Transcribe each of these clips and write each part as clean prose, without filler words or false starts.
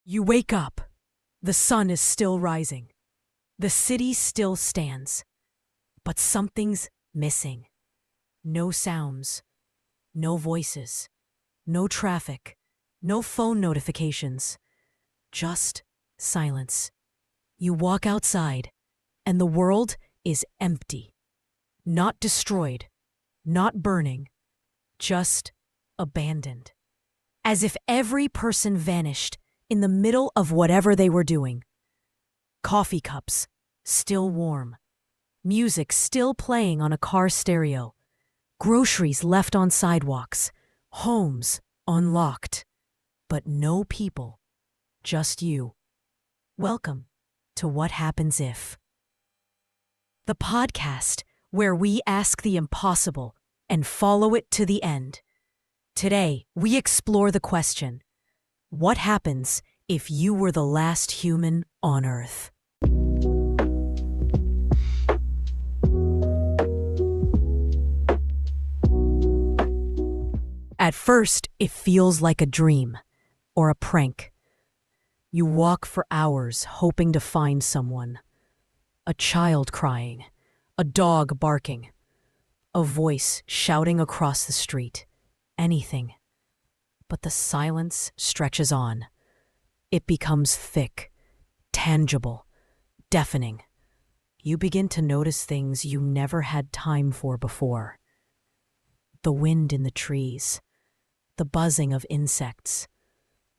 You wake up. The sun is still rising. The city still stands. But something's missing. No sounds. No voices. No traffic. No phone notifications. Just silence. You walk outside, and the world is empty. Not destroyed. Not burning. Just abandoned. As if every person vanished in the middle of whatever they were doing. Coffee cups, still warm. Music still playing on a car stereo. Groceries left on sidewalks. Homes unlocked. But no people. Just you. Welcome to What Happens If. The podcast where we ask the impossible and follow it to the end. Today, we explore the question, what happens if you were the last human on Earth? At first, it feels like a dream or a prank. You walk for hours hoping to find someone. A child crying, a dog barking, a voice shouting across the street. Anything. But the silence stretches on. It becomes thick, tangible, deafening. You begin to notice things you never had time for before. The wind in the trees, the buzzing of insects,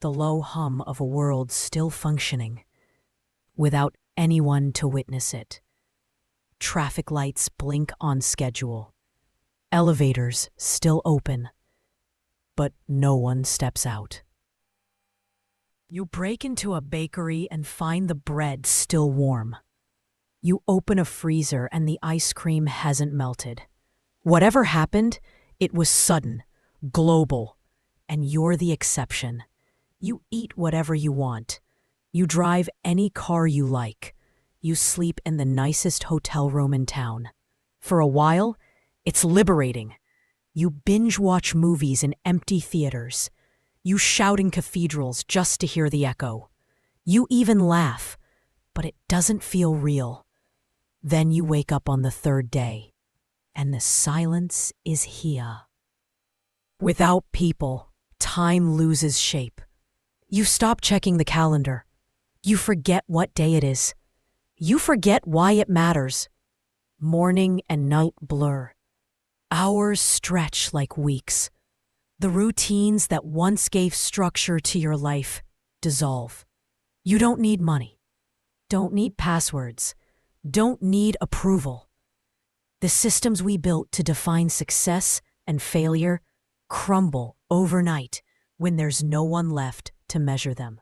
the low hum of a world still functioning, without anyone to witness it. Traffic lights blink on schedule. Elevators still open. But no one steps out. You break into a bakery and find the bread still warm. You open a freezer and the ice cream hasn't melted. Whatever happened, it was sudden, global, and you're the exception. You eat whatever you want. You drive any car you like. You sleep in the nicest hotel room in town. For a while, it's liberating. You binge-watch movies in empty theaters. You shout in cathedrals just to hear the echo. You even laugh, but it doesn't feel real. Then you wake up on the third day, and the silence is here. Without people, time loses shape. You stop checking the calendar. You forget what day it is. You forget why it matters. Morning and night blur. Hours stretch like weeks. The routines that once gave structure to your life dissolve. You don't need money. Don't need passwords. Don't need approval. The systems we built to define success and failure crumble overnight when there's no one left to measure them.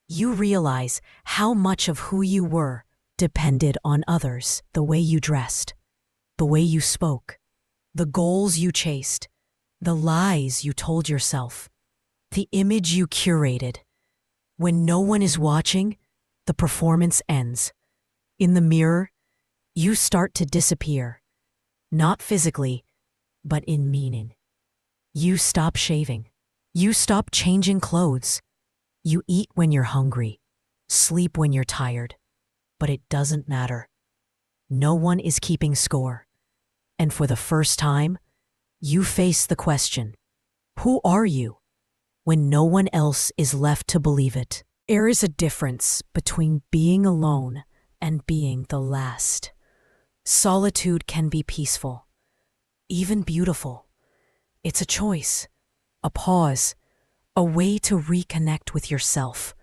You realize how much of who you were depended on others, the way you dressed, the way you spoke, the goals you chased, the lies you told yourself, the image you curated. When no one is watching, the performance ends. In the mirror, you start to disappear. Not physically, but in meaning. You stop shaving. You stop changing clothes. You eat when you're hungry, sleep when you're tired. But it doesn't matter. No one is keeping score. And for the first time, you face the question, who are you? When no one else is left to believe it. There is a difference between being alone and being the last. Solitude can be peaceful, even beautiful. It's a choice, a pause, a way to reconnect with yourself.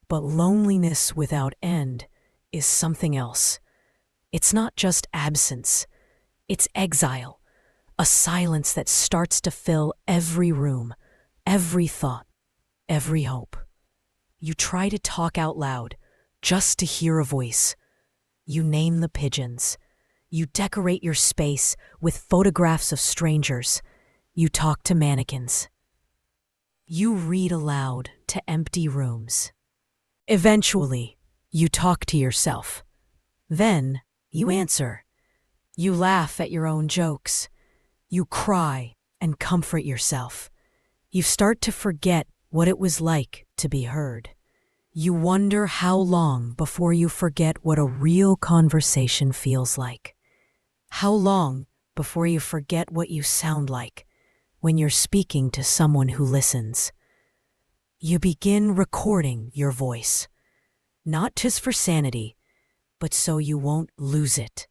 But loneliness without end is something else. It's not just absence. It's exile, a silence that starts to fill every room, every thought, every hope. You try to talk out loud, just to hear a voice. You name the pigeons. You decorate your space with photographs of strangers. You talk to mannequins. You read aloud to empty rooms. Eventually, you talk to yourself. Then, you answer. You laugh at your own jokes. You cry and comfort yourself. You start to forget what it was like to be heard. You wonder how long before you forget what a real conversation feels like. How long before you forget what you sound like when you're speaking to someone who listens. You begin recording your voice, not just for sanity, but so you won't lose it.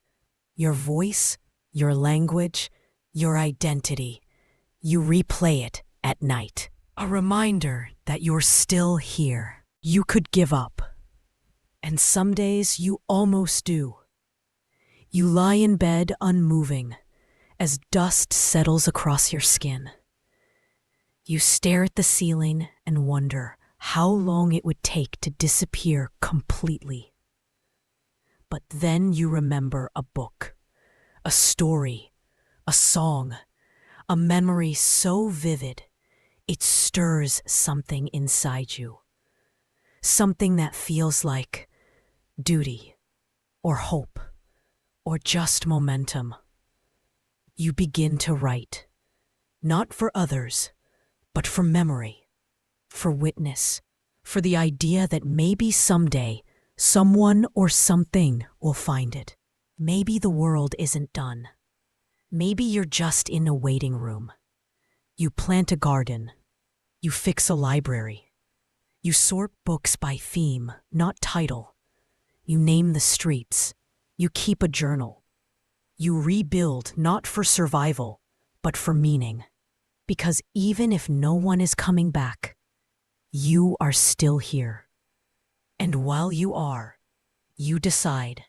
Your voice, your language, your identity. You replay it at night. A reminder that you're still here. You could give up, and some days you almost do. You lie in bed unmoving as dust settles across your skin. You stare at the ceiling and wonder how long it would take to disappear completely. But then you remember a book, a story, a song, a memory so vivid it stirs something inside you. Something that feels like duty, or hope, or just momentum. You begin to write, not for others, but for memory, for witness, for the idea that maybe someday someone or something will find it. Maybe the world isn't done. Maybe you're just in a waiting room. You plant a garden. You fix a library. You sort books by theme, not title. You name the streets. You keep a journal. You rebuild not for survival, but for meaning. Because even if no one is coming back, you are still here. And while you are, you decide,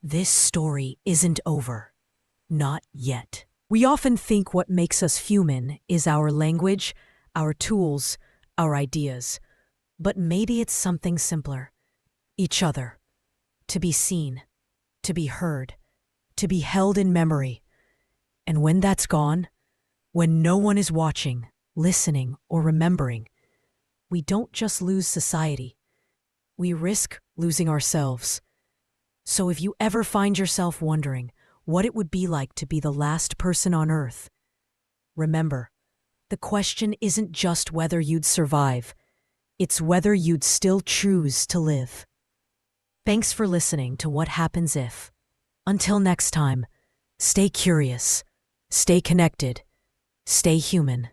this story isn't over. Not yet. We often think what makes us human is our language, our tools, our ideas. But maybe it's something simpler. Each other. To be seen. To be heard. To be held in memory. And when that's gone, when no one is watching, listening, or remembering, we don't just lose society. We risk losing ourselves. So if you ever find yourself wondering what it would be like to be the last person on Earth, remember, the question isn't just whether you'd survive. It's whether you'd still choose to live. Thanks for listening to What Happens If. Until next time, stay curious, stay connected, stay human.